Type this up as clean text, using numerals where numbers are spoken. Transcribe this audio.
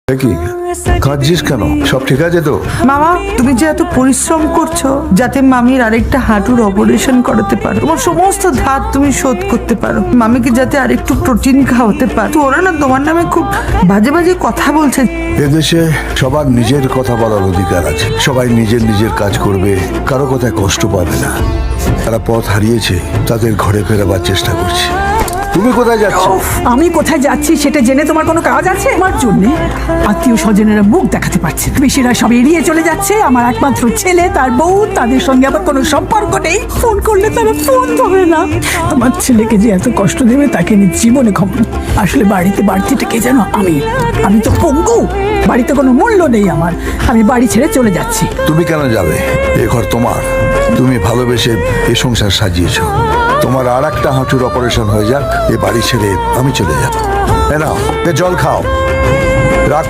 কি কাঁদছিস কেন? সব ঠিক আছে তো? মামা, তুমি যে এত পরিশ্রম করছো যাতে মামির আরেকটা হাঁটুর অপারেশন করাতে পারো, তোমার সমস্ত ধার তুমি শোধ করতে পারো, মামিকে যাতে আরেকটু প্রোটিন খাওয়াতে পারো, তো ওরা না তোমার নামে খুব বাজে বাজে কথা বলছে। এদেশে সবার নিজের কথা বলার অধিকার আছে। সবাই নিজের নিজের কাজ করবে, কারো কথায় কষ্ট পাবে না। তারা পথ হারিয়েছে, তাদের ঘরে ফেরাবার চেষ্টা করছে। তুমি কোথায় যাচ্ছ? আমি কোথায় যাচ্ছি সেটা জেনে তোমার কোনো কাজ আছে? আমার জন্য আত্মীয় স্বজনেরা মুখ দেখাতে পারছে না, বেশিরা সব এড়িয়ে চলে যাচ্ছে। আমার একমাত্র ছেলে, তার বউ, তাদের সঙ্গে আবার কোনো সম্পর্ক নেই। ফোন করলে তারা ফোন ধরে না। আমার ছেলেকে যে এত কষ্ট দেবে তাকে আমি জীবনে ক্ষমা। আসলে বাড়িতে কে জানো? আমি তো পঙ্গু, বাড়িতে কোনো মূল্য নেই আমার। আমি বাড়ি ছেড়ে চলে যাচ্ছি। তুমি কেন যাবে? এ ঘর তোমার, তুমি ভালোবেসে এ সংসার সাজিয়েছ। তোমার আর একটা হাঁটুর অপারেশন হয়ে যাক, এ বাড়ি ছেড়ে আমি চলে যাব। এ নাও, এ জল খাও। রাখ।